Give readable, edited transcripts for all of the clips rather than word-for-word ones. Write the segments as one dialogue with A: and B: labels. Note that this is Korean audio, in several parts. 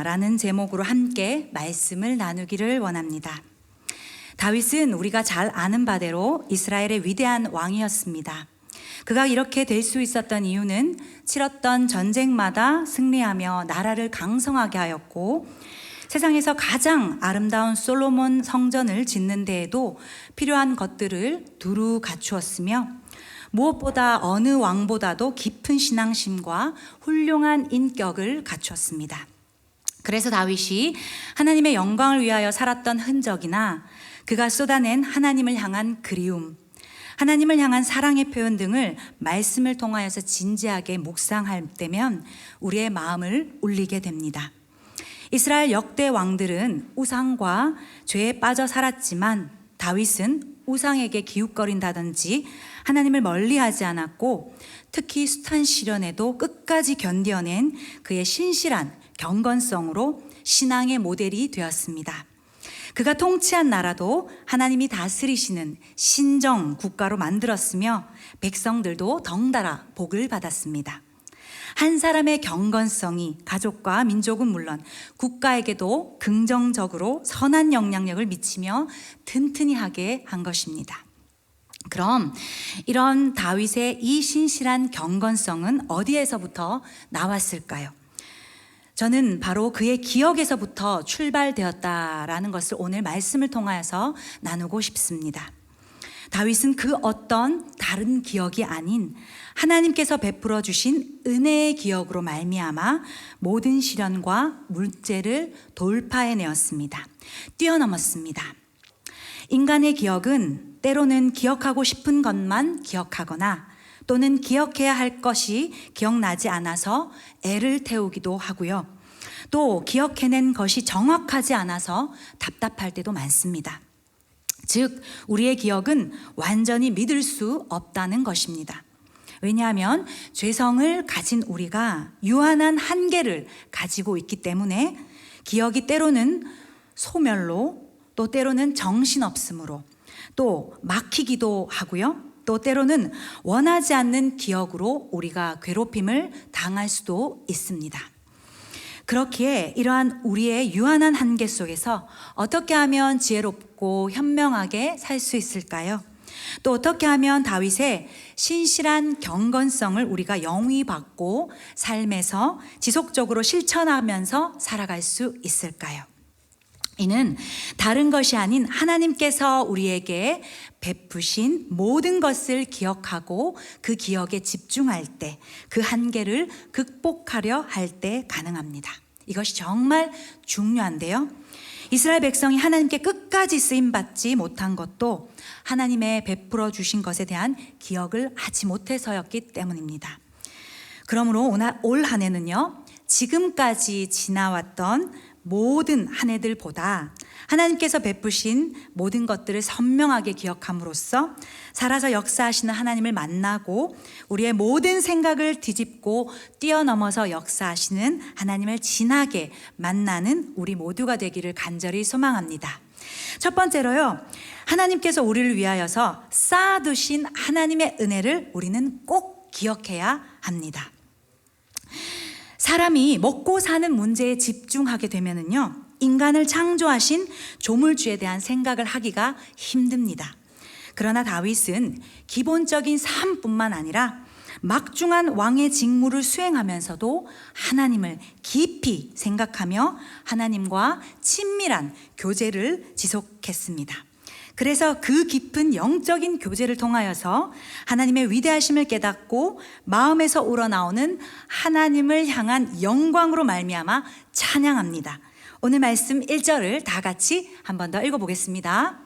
A: 라는 제목으로 함께 말씀을 나누기를 원합니다. 다윗은 우리가 잘 아는 바대로 이스라엘의 위대한 왕이었습니다. 그가 이렇게 될 수 있었던 이유는 치렀던 전쟁마다 승리하며 나라를 강성하게 하였고, 세상에서 가장 아름다운 솔로몬 성전을 짓는 데에도 필요한 것들을 두루 갖추었으며, 무엇보다 어느 왕보다도 깊은 신앙심과 훌륭한 인격을 갖추었습니다. 그래서 다윗이 하나님의 영광을 위하여 살았던 흔적이나 그가 쏟아낸 하나님을 향한 그리움, 하나님을 향한 사랑의 표현 등을 말씀을 통하여서 진지하게 묵상할 때면 우리의 마음을 울리게 됩니다. 이스라엘 역대 왕들은 우상과 죄에 빠져 살았지만 다윗은 우상에게 기웃거린다든지 하나님을 멀리하지 않았고, 특히 숱한 시련에도 끝까지 견뎌낸 그의 신실한 경건성으로 신앙의 모델이 되었습니다. 그가 통치한 나라도 하나님이 다스리시는 신정 국가로 만들었으며 백성들도 덩달아 복을 받았습니다. 한 사람의 경건성이 가족과 민족은 물론 국가에게도 긍정적으로 선한 영향력을 미치며 튼튼히 하게 한 것입니다. 그럼 이런 다윗의 이 신실한 경건성은 어디에서부터 나왔을까요? 저는 바로 그의 기억에서부터 출발되었다라는 것을 오늘 말씀을 통하여서 나누고 싶습니다. 다윗은 그 어떤 다른 기억이 아닌 하나님께서 베풀어 주신 은혜의 기억으로 말미암아 모든 시련과 문제를 돌파해내었습니다. 뛰어넘었습니다. 인간의 기억은 때로는 기억하고 싶은 것만 기억하거나 또는 기억해야 할 것이 기억나지 않아서 애를 태우기도 하고요. 또 기억해낸 것이 정확하지 않아서 답답할 때도 많습니다. 즉, 우리의 기억은 완전히 믿을 수 없다는 것입니다. 왜냐하면 죄성을 가진 우리가 유한한 한계를 가지고 있기 때문에 기억이 때로는 소멸로, 또 때로는 정신없음으로, 또 막히기도 하고요. 또 때로는 원하지 않는 기억으로 우리가 괴롭힘을 당할 수도 있습니다. 그렇기에 이러한 우리의 유한한 한계 속에서 어떻게 하면 지혜롭고 현명하게 살 수 있을까요? 또 어떻게 하면 다윗의 신실한 경건성을 우리가 영위받고 삶에서 지속적으로 실천하면서 살아갈 수 있을까요? 이는 다른 것이 아닌 하나님께서 우리에게 베푸신 모든 것을 기억하고 그 기억에 집중할 때, 그 한계를 극복하려 할 때 가능합니다. 이것이 정말 중요한데요. 이스라엘 백성이 하나님께 끝까지 쓰임받지 못한 것도 하나님의 베풀어 주신 것에 대한 기억을 하지 못해서였기 때문입니다. 그러므로 올 한 해는요, 지금까지 지나왔던 모든 한 해들보다 하나님께서 베푸신 모든 것들을 선명하게 기억함으로써 살아서 역사하시는 하나님을 만나고 우리의 모든 생각을 뒤집고 뛰어넘어서 역사하시는 하나님을 진하게 만나는 우리 모두가 되기를 간절히 소망합니다. 첫 번째로요, 하나님께서 우리를 위하여서 쌓아두신 하나님의 은혜를 우리는 꼭 기억해야 합니다. 사람이 먹고 사는 문제에 집중하게 되면은요, 인간을 창조하신 조물주에 대한 생각을 하기가 힘듭니다. 그러나 다윗은 기본적인 삶뿐만 아니라 막중한 왕의 직무를 수행하면서도 하나님을 깊이 생각하며 하나님과 친밀한 교제를 지속했습니다. 그래서 그 깊은 영적인 교제를 통하여서 하나님의 위대하심을 깨닫고 마음에서 우러나오는 하나님을 향한 영광으로 말미암아 찬양합니다. 오늘 말씀 1절을 다 같이 한 번 더 읽어보겠습니다.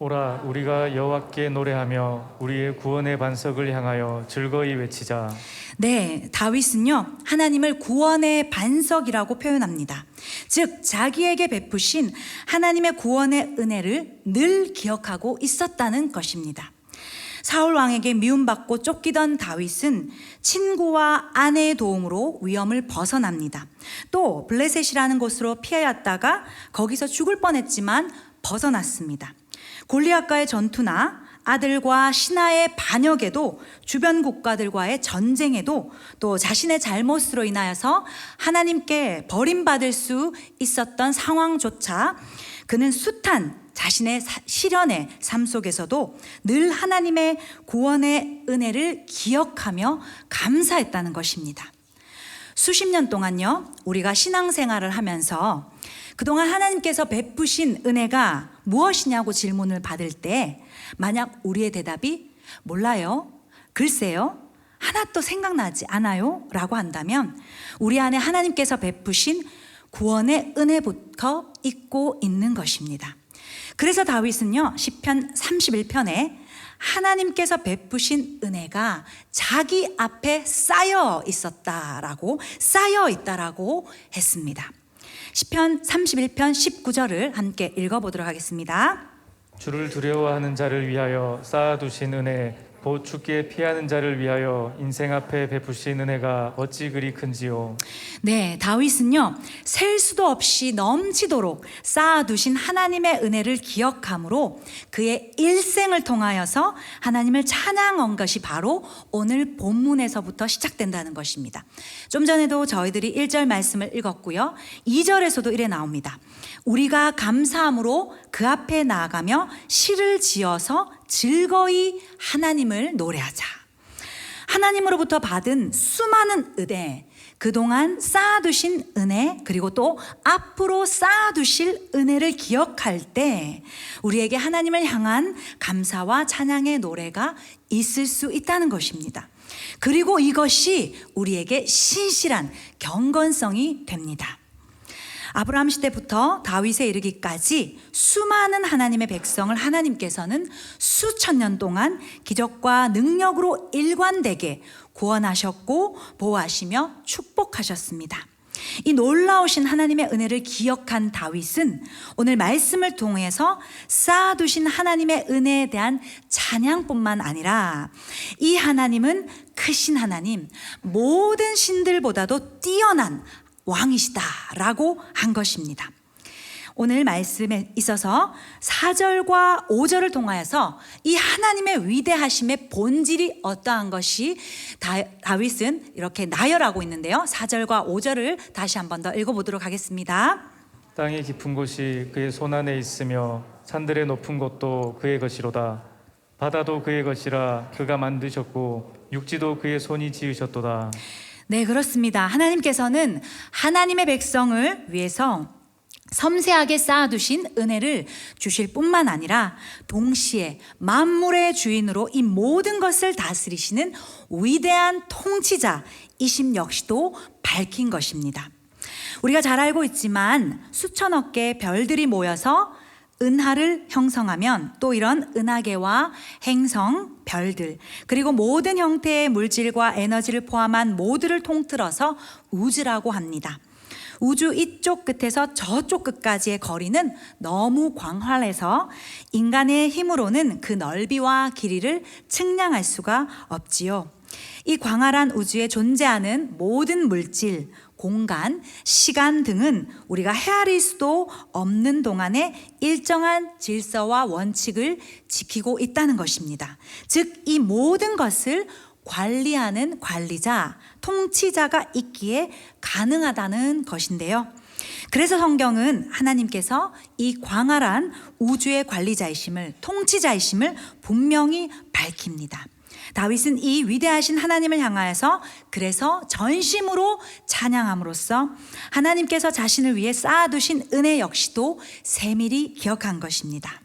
B: 오라, 우리가 여호와께 노래하며 우리의 구원의 반석을 향하여 즐거이 외치자.
A: 네, 다윗은요, 하나님을 구원의 반석이라고 표현합니다. 즉, 자기에게 베푸신 하나님의 구원의 은혜를 늘 기억하고 있었다는 것입니다. 사울 왕에게 미움받고 쫓기던 다윗은 친구와 아내의 도움으로 위험을 벗어납니다. 또 블레셋이라는 곳으로 피하였다가 거기서 죽을 뻔했지만 벗어났습니다. 골리앗과의 전투나 아들과 신하의 반역에도 주변 국가들과의 전쟁에도 또 자신의 잘못으로 인하여서 하나님께 버림받을 수 있었던 상황조차 그는 숱한 자신의 시련의 삶 속에서도 늘 하나님의 구원의 은혜를 기억하며 감사했다는 것입니다. 수십 년 동안요, 우리가 신앙생활을 하면서 그동안 하나님께서 베푸신 은혜가 무엇이냐고 질문을 받을 때 만약 우리의 대답이 몰라요, 글쎄요, 하나도 생각나지 않아요 라고 한다면 우리 안에 하나님께서 베푸신 구원의 은혜부터 잊고 있는 것입니다. 그래서 다윗은요, 시편 31편에 하나님께서 베푸신 은혜가 자기 앞에 쌓여 있었다라고, 쌓여 있다라고 했습니다. 시편 31편 19절을 함께 읽어보도록 하겠습니다.
B: 주를 두려워하는 자를 위하여 쌓아두신 은혜, 곧 죽게 피하는 자를 위하여 인생 앞에 베푸신 은혜가 어찌 그리 큰지요.
A: 네, 다윗은요, 셀 수도 없이 넘치도록 쌓아두신 하나님의 은혜를 기억함으로 그의 일생을 통하여서 하나님을 찬양한 것이 바로 오늘 본문에서부터 시작된다는 것입니다. 좀 전에도 저희들이 1절 말씀을 읽었고요, 2절에서도 이래 나옵니다. 우리가 감사함으로 그 앞에 나아가며 시를 지어서 즐거이 하나님을 노래하자. 하나님으로부터 받은 수많은 은혜, 그동안 쌓아두신 은혜, 그리고 또 앞으로 쌓아두실 은혜를 기억할 때 우리에게 하나님을 향한 감사와 찬양의 노래가 있을 수 있다는 것입니다. 그리고 이것이 우리에게 신실한 경건성이 됩니다. 아브라함 시대부터 다윗에 이르기까지 수많은 하나님의 백성을 하나님께서는 수천 년 동안 기적과 능력으로 일관되게 구원하셨고 보호하시며 축복하셨습니다. 이 놀라우신 하나님의 은혜를 기억한 다윗은 오늘 말씀을 통해서 쌓아두신 하나님의 은혜에 대한 찬양뿐만 아니라 이 하나님은 크신 하나님, 모든 신들보다도 뛰어난 왕이시다라고 한 것입니다. 오늘 말씀에 있어서 4절과 5절을 통하여서 이 하나님의 위대하심의 본질이 어떠한 것이 다윗은 이렇게 나열하고 있는데요, 4절과 5절을 다시 한 번 더 읽어보도록 하겠습니다.
B: 땅의 깊은 곳이 그의 손 안에 있으며 산들의 높은 곳도 그의 것이로다. 바다도 그의 것이라 그가 만드셨고 육지도 그의 손이 지으셨도다.
A: 네, 그렇습니다. 하나님께서는 하나님의 백성을 위해서 섬세하게 쌓아두신 은혜를 주실 뿐만 아니라 동시에 만물의 주인으로 이 모든 것을 다스리시는 위대한 통치자이심 역시도 밝힌 것입니다. 우리가 잘 알고 있지만 수천억 개의 별들이 모여서 은하를 형성하면 또 이런 은하계와 행성, 별들, 그리고 모든 형태의 물질과 에너지를 포함한 모두를 통틀어서 우주라고 합니다. 우주 이쪽 끝에서 저쪽 끝까지의 거리는 너무 광활해서 인간의 힘으로는 그 넓이와 길이를 측량할 수가 없지요. 이 광활한 우주에 존재하는 모든 물질, 공간, 시간 등은 우리가 헤아릴 수도 없는 동안에 일정한 질서와 원칙을 지키고 있다는 것입니다. 즉, 이 모든 것을 관리하는 관리자, 통치자가 있기에 가능하다는 것인데요. 그래서 성경은 하나님께서 이 광활한 우주의 관리자이심을, 통치자이심을 분명히 밝힙니다. 다윗은 이 위대하신 하나님을 향하여서 그래서 전심으로 찬양함으로써 하나님께서 자신을 위해 쌓아두신 은혜 역시도 세밀히 기억한 것입니다.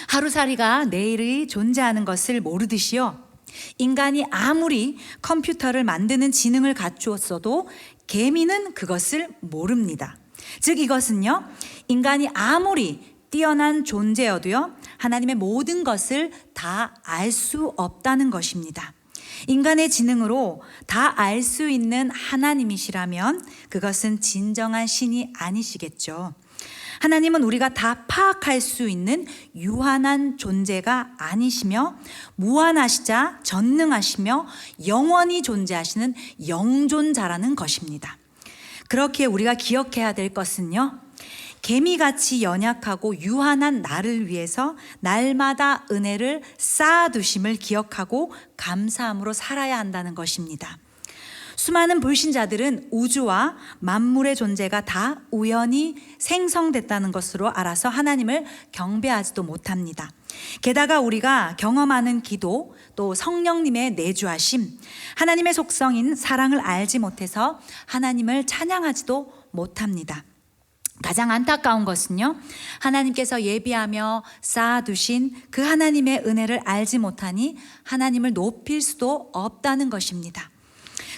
A: 하루살이가 내일이 존재하는 것을 모르듯이요, 인간이 아무리 컴퓨터를 만드는 지능을 갖추었어도 개미는 그것을 모릅니다. 즉 이것은요, 인간이 아무리 뛰어난 존재여도요, 하나님의 모든 것을 다 알 수 없다는 것입니다. 인간의 지능으로 다 알 수 있는 하나님이시라면 그것은 진정한 신이 아니시겠죠. 하나님은 우리가 다 파악할 수 있는 유한한 존재가 아니시며 무한하시자 전능하시며 영원히 존재하시는 영존자라는 것입니다. 그렇게 우리가 기억해야 될 것은요, 개미같이 연약하고 유한한 나를 위해서 날마다 은혜를 쌓아두심을 기억하고 감사함으로 살아야 한다는 것입니다. 수많은 불신자들은 우주와 만물의 존재가 다 우연히 생성됐다는 것으로 알아서 하나님을 경배하지도 못합니다. 게다가 우리가 경험하는 기도, 또 성령님의 내주하심, 하나님의 속성인 사랑을 알지 못해서 하나님을 찬양하지도 못합니다. 가장 안타까운 것은요, 하나님께서 예비하며 쌓아두신 그 하나님의 은혜를 알지 못하니 하나님을 높일 수도 없다는 것입니다.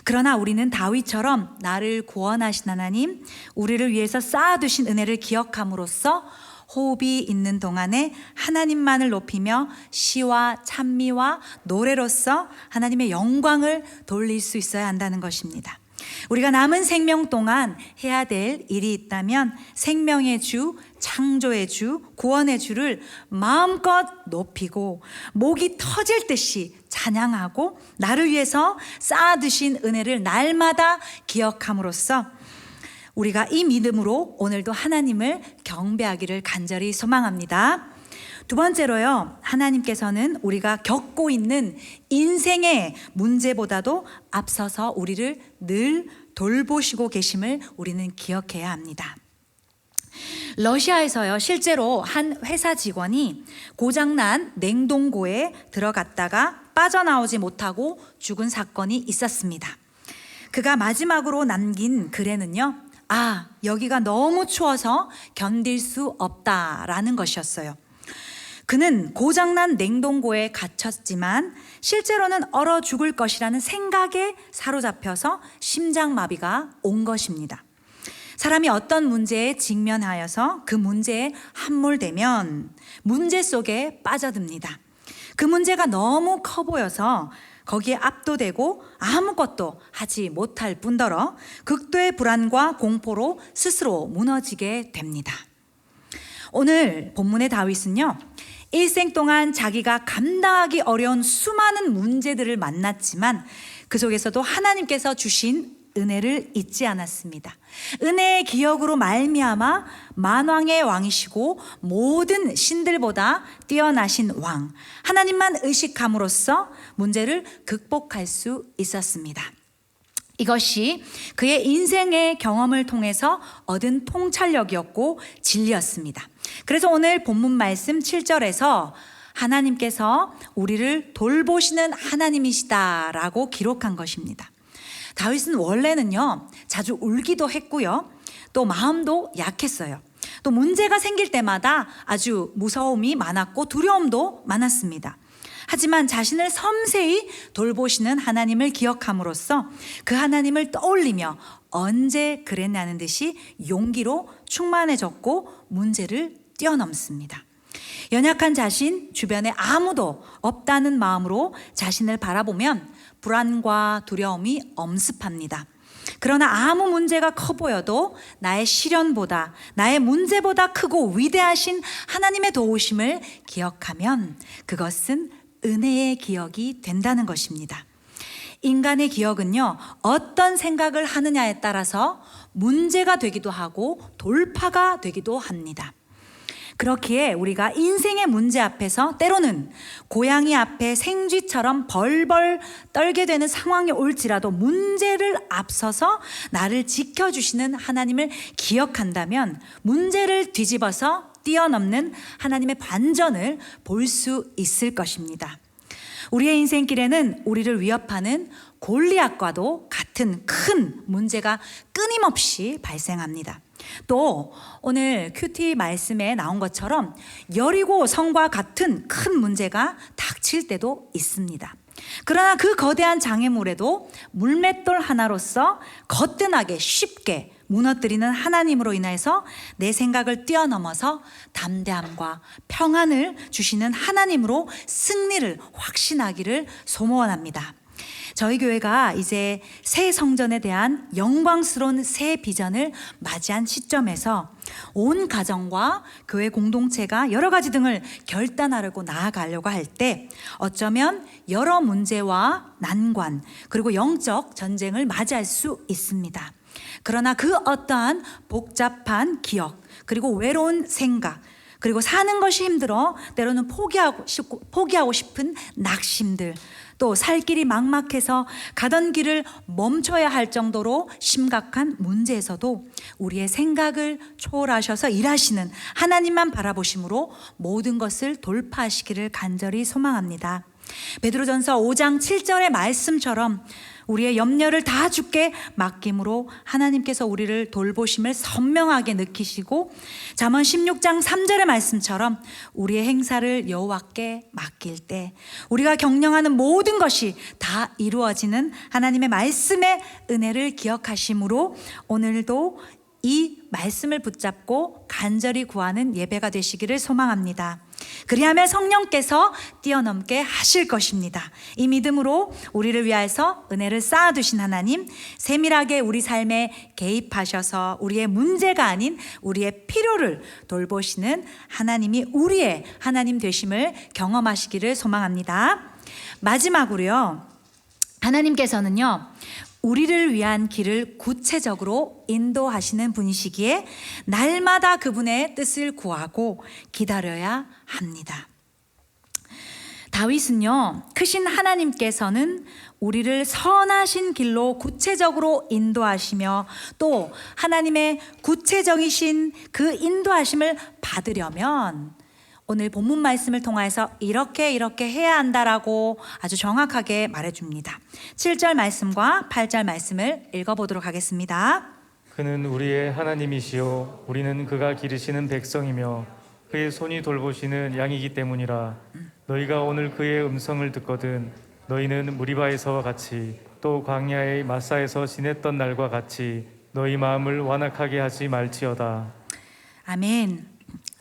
A: 그러나 우리는 다윗처럼 나를 구원하신 하나님, 우리를 위해서 쌓아두신 은혜를 기억함으로써 호흡이 있는 동안에 하나님만을 높이며 시와 찬미와 노래로서 하나님의 영광을 돌릴 수 있어야 한다는 것입니다. 우리가 남은 생명 동안 해야 될 일이 있다면 생명의 주, 창조의 주, 구원의 주를 마음껏 높이고 목이 터질 듯이 찬양하고 나를 위해서 쌓아두신 은혜를 날마다 기억함으로써 우리가 이 믿음으로 오늘도 하나님을 경배하기를 간절히 소망합니다. 두 번째로요, 하나님께서는 우리가 겪고 있는 인생의 문제보다도 앞서서 우리를 늘 돌보시고 계심을 우리는 기억해야 합니다. 러시아에서요, 실제로 한 회사 직원이 고장난 냉동고에 들어갔다가 빠져나오지 못하고 죽은 사건이 있었습니다. 그가 마지막으로 남긴 글에는요, 여기가 너무 추워서 견딜 수 없다라는 것이었어요. 그는 고장난 냉동고에 갇혔지만 실제로는 얼어 죽을 것이라는 생각에 사로잡혀서 심장마비가 온 것입니다. 사람이 어떤 문제에 직면하여서 그 문제에 함몰되면 문제 속에 빠져듭니다. 그 문제가 너무 커 보여서 거기에 압도되고 아무것도 하지 못할 뿐더러 극도의 불안과 공포로 스스로 무너지게 됩니다. 오늘 본문의 다윗은요, 일생 동안 자기가 감당하기 어려운 수많은 문제들을 만났지만 그 속에서도 하나님께서 주신 은혜를 잊지 않았습니다. 은혜의 기억으로 말미암아 만왕의 왕이시고 모든 신들보다 뛰어나신 왕, 하나님만 의식함으로써 문제를 극복할 수 있었습니다. 이것이 그의 인생의 경험을 통해서 얻은 통찰력이었고 진리였습니다. 그래서 오늘 본문 말씀 7절에서 하나님께서 우리를 돌보시는 하나님이시다라고 기록한 것입니다. 다윗은 원래는요, 자주 울기도 했고요, 또 마음도 약했어요. 또 문제가 생길 때마다 아주 무서움이 많았고 두려움도 많았습니다. 하지만 자신을 섬세히 돌보시는 하나님을 기억함으로써 그 하나님을 떠올리며 언제 그랬냐는 듯이 용기로 충만해졌고 문제를 뛰어넘습니다. 연약한 자신, 주변에 아무도 없다는 마음으로 자신을 바라보면 불안과 두려움이 엄습합니다. 그러나 아무 문제가 커 보여도 나의 시련보다, 나의 문제보다 크고 위대하신 하나님의 도우심을 기억하면 그것은 은혜의 기억이 된다는 것입니다. 인간의 기억은요, 어떤 생각을 하느냐에 따라서 문제가 되기도 하고 돌파가 되기도 합니다. 그렇기에 우리가 인생의 문제 앞에서 때로는 고양이 앞에 생쥐처럼 벌벌 떨게 되는 상황이 올지라도 문제를 앞서서 나를 지켜주시는 하나님을 기억한다면 문제를 뒤집어서 뛰어넘는 하나님의 반전을 볼 수 있을 것입니다. 우리의 인생길에는 우리를 위협하는 골리앗과도 같은 큰 문제가 끊임없이 발생합니다. 또 오늘 큐티 말씀에 나온 것처럼 여리고 성과 같은 큰 문제가 닥칠 때도 있습니다. 그러나 그 거대한 장애물에도 물맷돌 하나로서 거뜬하게 쉽게 무너뜨리는 하나님으로 인해서 내 생각을 뛰어넘어서 담대함과 평안을 주시는 하나님으로 승리를 확신하기를 소원합니다. 저희 교회가 이제 새 성전에 대한 영광스러운 새 비전을 맞이한 시점에서 온 가정과 교회 공동체가 여러 가지 등을 결단하려고 나아가려고 할 때 어쩌면 여러 문제와 난관 그리고 영적 전쟁을 맞이할 수 있습니다. 그러나 그 어떠한 복잡한 기억, 그리고 외로운 생각, 그리고 사는 것이 힘들어 때로는 포기하고 싶은 낙심들, 또 살 길이 막막해서 가던 길을 멈춰야 할 정도로 심각한 문제에서도 우리의 생각을 초월하셔서 일하시는 하나님만 바라보심으로 모든 것을 돌파하시기를 간절히 소망합니다. 베드로전서 5장 7절의 말씀처럼 우리의 염려를 다 주께 맡김으로 하나님께서 우리를 돌보심을 선명하게 느끼시고, 잠언 16장 3절의 말씀처럼 우리의 행사를 여호와께 맡길 때 우리가 경영하는 모든 것이 다 이루어지는 하나님의 말씀의 은혜를 기억하심으로 오늘도 이 말씀을 붙잡고 간절히 구하는 예배가 되시기를 소망합니다. 그리하면 성령께서 뛰어넘게 하실 것입니다. 이 믿음으로 우리를 위하여서 은혜를 쌓아두신 하나님, 세밀하게 우리 삶에 개입하셔서 우리의 문제가 아닌 우리의 필요를 돌보시는 하나님이 우리의 하나님 되심을 경험하시기를 소망합니다. 마지막으로요, 하나님께서는요, 우리를 위한 길을 구체적으로 인도하시는 분이시기에 날마다 그분의 뜻을 구하고 기다려야 합니다. 다윗은요, 크신 하나님께서는 우리를 선하신 길로 구체적으로 인도하시며 또 하나님의 구체적이신 그 인도하심을 받으려면 오늘 본문 말씀을 통해서 이렇게 해야 한다라고 아주 정확하게 말해줍니다. 7절 말씀과 8절 말씀을 읽어보도록 하겠습니다.
B: 그는 우리의 하나님이시요 우리는 그가 기르시는 백성이며 그의 손이 돌보시는 양이기 때문이라. 너희가 오늘 그의 음성을 듣거든 너희는 무리바에서와 같이 또 광야의 마사에서 지냈던 날과 같이 너희 마음을 완악하게 하지 말지어다.
A: 아멘.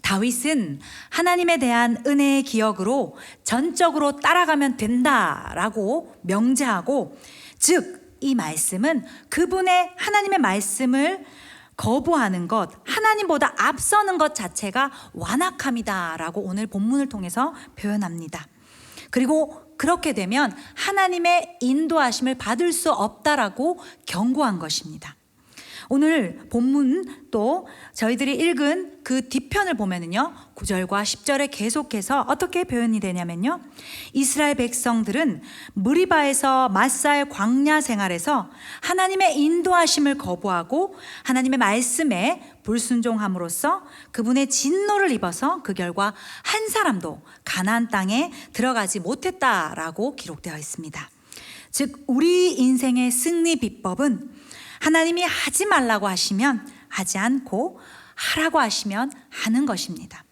A: 다윗은 하나님에 대한 은혜의 기억으로 전적으로 따라가면 된다라고 명제하고, 즉 이 말씀은 그분의 하나님의 말씀을 거부하는 것, 하나님보다 앞서는 것 자체가 완악함이다라고 오늘 본문을 통해서 표현합니다. 그리고 그렇게 되면 하나님의 인도하심을 받을 수 없다라고 경고한 것입니다. 오늘 본문 또 저희들이 읽은 그 뒤편을 보면은요, 9절과 10절에 계속해서 어떻게 표현이 되냐면요, 이스라엘 백성들은 무리바에서 마사의 광야 생활에서 하나님의 인도하심을 거부하고 하나님의 말씀에 불순종함으로써 그분의 진노를 입어서 그 결과 한 사람도 가나안 땅에 들어가지 못했다라고 기록되어 있습니다. 즉 우리 인생의 승리 비법은 하나님이 하지 말라고 하시면 하지 않고 하라고 하시면 하는 것입니다.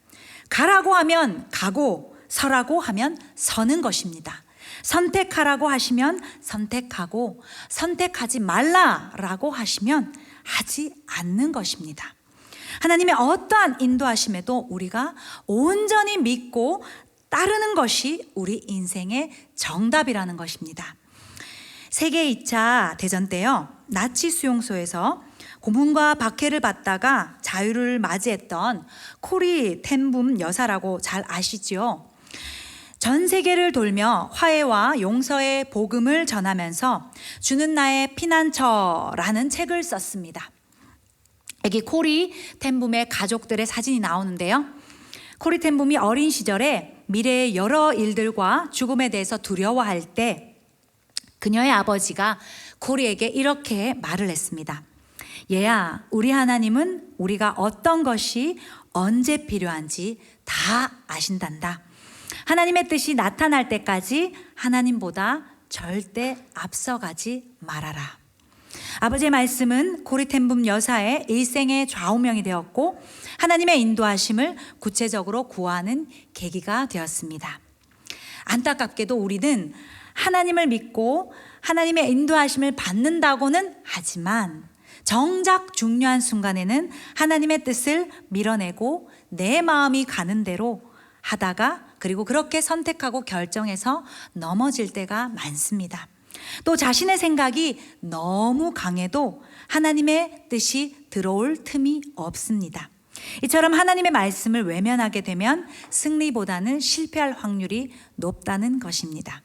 A: 가라고 하면 가고 서라고 하면 서는 것입니다. 선택하라고 하시면 선택하고 선택하지 말라라고 하시면 하지 않는 것입니다. 하나님의 어떠한 인도하심에도 우리가 온전히 믿고 따르는 것이 우리 인생의 정답이라는 것입니다. 세계 2차 대전 때요, 나치 수용소에서 고문과 박해를 받다가 자유를 맞이했던 코리 텐붐 여사라고 잘 아시죠? 전 세계를 돌며 화해와 용서의 복음을 전하면서 주는 나의 피난처라는 책을 썼습니다. 여기 코리 텐붐의 가족들의 사진이 나오는데요, 코리 텐붐이 어린 시절에 미래의 여러 일들과 죽음에 대해서 두려워할 때 그녀의 아버지가 코리에게 이렇게 말을 했습니다. 얘야, 우리 하나님은 우리가 어떤 것이 언제 필요한지 다 아신단다. 하나님의 뜻이 나타날 때까지 하나님보다 절대 앞서가지 말아라. 아버지의 말씀은 코리 텐붐 여사의 일생의 좌우명이 되었고 하나님의 인도하심을 구체적으로 구하는 계기가 되었습니다. 안타깝게도 우리는 하나님을 믿고 하나님의 인도하심을 받는다고는 하지만 정작 중요한 순간에는 하나님의 뜻을 밀어내고 내 마음이 가는 대로 하다가 그리고 그렇게 선택하고 결정해서 넘어질 때가 많습니다. 또 자신의 생각이 너무 강해도 하나님의 뜻이 들어올 틈이 없습니다. 이처럼 하나님의 말씀을 외면하게 되면 승리보다는 실패할 확률이 높다는 것입니다.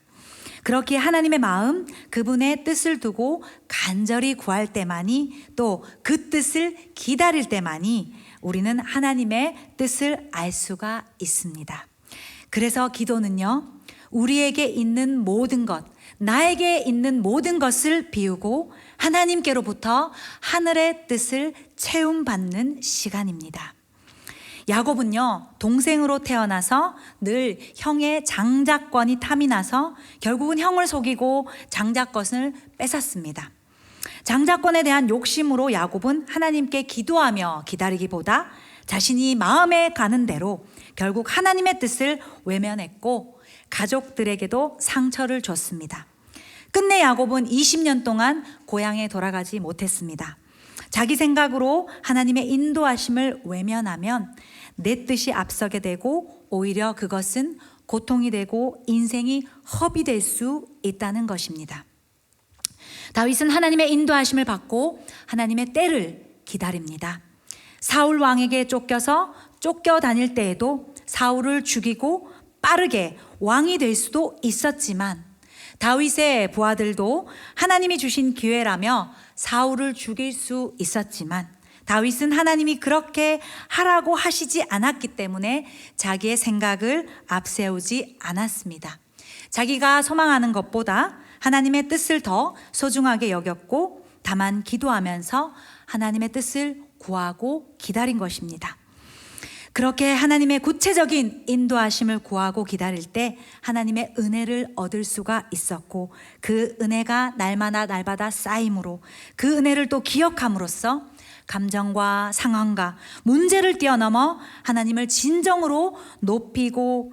A: 그렇게 하나님의 마음, 그분의 뜻을 두고 간절히 구할 때만이, 또 그 뜻을 기다릴 때만이 우리는 하나님의 뜻을 알 수가 있습니다. 그래서 기도는요, 우리에게 있는 모든 것, 나에게 있는 모든 것을 비우고 하나님께로부터 하늘의 뜻을 체험받는 시간입니다. 야곱은요, 동생으로 태어나서 늘 형의 장자권이 탐이 나서 결국은 형을 속이고 장자권을 뺏었습니다. 장자권에 대한 욕심으로 야곱은 하나님께 기도하며 기다리기보다 자신이 마음에 가는 대로 결국 하나님의 뜻을 외면했고 가족들에게도 상처를 줬습니다. 끝내 야곱은 20년 동안 고향에 돌아가지 못했습니다. 자기 생각으로 하나님의 인도하심을 외면하면 내 뜻이 앞서게 되고 오히려 그것은 고통이 되고 인생이 허비될 수 있다는 것입니다. 다윗은 하나님의 인도하심을 받고 하나님의 때를 기다립니다. 사울 왕에게 쫓겨서 쫓겨다닐 때에도 사울을 죽이고 빠르게 왕이 될 수도 있었지만 다윗의 부하들도 하나님이 주신 기회라며 사울을 죽일 수 있었지만 다윗은 하나님이 그렇게 하라고 하시지 않았기 때문에 자기의 생각을 앞세우지 않았습니다. 자기가 소망하는 것보다 하나님의 뜻을 더 소중하게 여겼고 다만 기도하면서 하나님의 뜻을 구하고 기다린 것입니다. 그렇게 하나님의 구체적인 인도하심을 구하고 기다릴 때 하나님의 은혜를 얻을 수가 있었고 그 은혜가 날마다 쌓임으로 그 은혜를 또 기억함으로써 감정과 상황과 문제를 뛰어넘어 하나님을 진정으로 높이고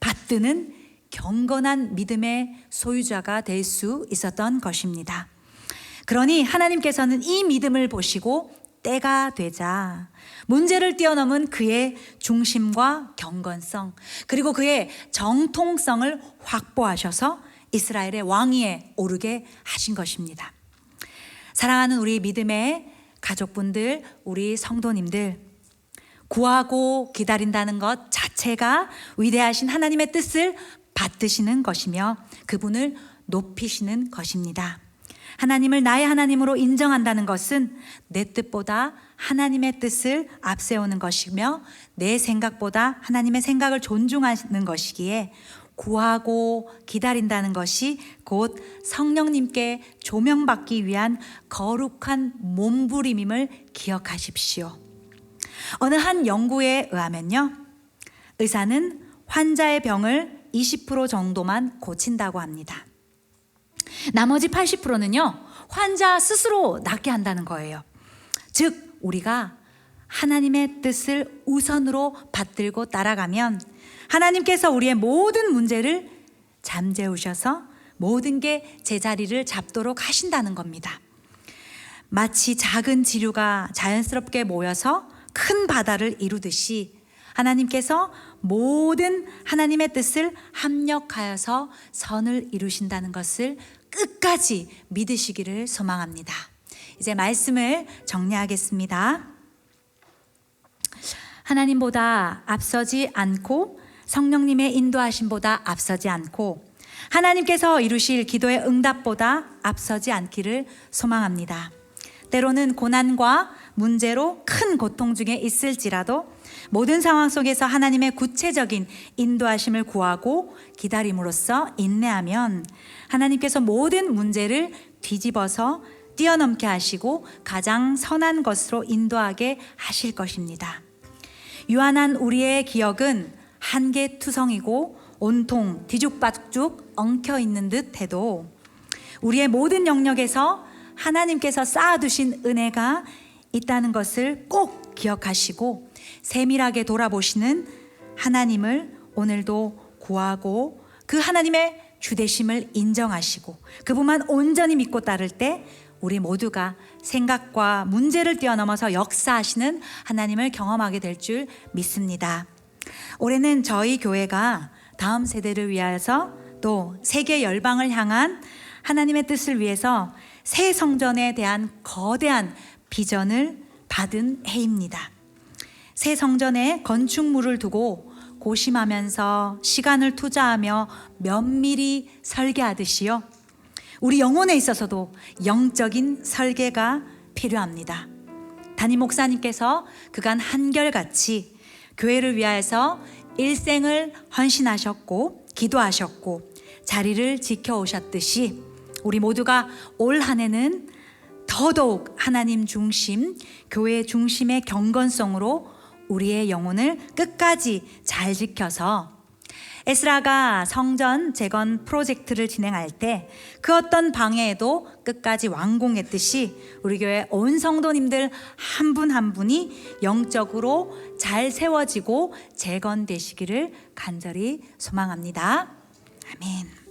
A: 받드는 경건한 믿음의 소유자가 될 수 있었던 것입니다. 그러니 하나님께서는 이 믿음을 보시고 때가 되자 문제를 뛰어넘은 그의 중심과 경건성 그리고 그의 정통성을 확보하셔서 이스라엘의 왕위에 오르게 하신 것입니다. 사랑하는 우리 믿음의 가족분들, 우리 성도님들, 구하고 기다린다는 것 자체가 위대하신 하나님의 뜻을 받드시는 것이며 그분을 높이시는 것입니다. 하나님을 나의 하나님으로 인정한다는 것은 내 뜻보다 하나님의 뜻을 앞세우는 것이며 내 생각보다 하나님의 생각을 존중하는 것이기에 구하고 기다린다는 것이 곧 성령님께 조명받기 위한 거룩한 몸부림임을 기억하십시오. 어느 한 연구에 의하면요, 의사는 환자의 병을 20% 정도만 고친다고 합니다. 나머지 80%는요, 환자 스스로 낫게 한다는 거예요. 즉, 우리가 하나님의 뜻을 우선으로 받들고 따라가면 하나님께서 우리의 모든 문제를 잠재우셔서 모든 게 제자리를 잡도록 하신다는 겁니다. 마치 작은 지류가 자연스럽게 모여서 큰 바다를 이루듯이 하나님께서 모든 하나님의 뜻을 합력하여서 선을 이루신다는 것을 끝까지 믿으시기를 소망합니다. 이제 말씀을 정리하겠습니다. 하나님보다 앞서지 않고 성령님의 인도하심보다 앞서지 않고 하나님께서 이루실 기도의 응답보다 앞서지 않기를 소망합니다. 때로는 고난과 문제로 큰 고통 중에 있을지라도 모든 상황 속에서 하나님의 구체적인 인도하심을 구하고 기다림으로써 인내하면 하나님께서 모든 문제를 뒤집어서 뛰어넘게 하시고 가장 선한 것으로 인도하게 하실 것입니다. 유한한 우리의 기억은 한계투성이고 온통 뒤죽박죽 엉켜있는 듯 해도 우리의 모든 영역에서 하나님께서 쌓아두신 은혜가 있다는 것을 꼭 기억하시고 세밀하게 돌아보시는 하나님을 오늘도 구하고 그 하나님의 주되심을 인정하시고 그분만 온전히 믿고 따를 때 우리 모두가 생각과 문제를 뛰어넘어서 역사하시는 하나님을 경험하게 될 줄 믿습니다. 올해는 저희 교회가 다음 세대를 위하여서 또 세계 열방을 향한 하나님의 뜻을 위해서 새 성전에 대한 거대한 비전을 받은 해입니다. 새 성전에 건축물을 두고 고심하면서 시간을 투자하며 면밀히 설계하듯이요. 우리 영혼에 있어서도 영적인 설계가 필요합니다. 담임 목사님께서 그간 한결같이 교회를 위하여서 일생을 헌신하셨고 기도하셨고 자리를 지켜오셨듯이 우리 모두가 올 한 해는 더더욱 하나님 중심, 교회 중심의 경건성으로 우리의 영혼을 끝까지 잘 지켜서 에스라가 성전 재건 프로젝트를 진행할 때 그 어떤 방해에도 끝까지 완공했듯이 우리 교회 온 성도님들 한 분 한 분이 영적으로 잘 세워지고 재건되시기를 간절히 소망합니다. 아멘.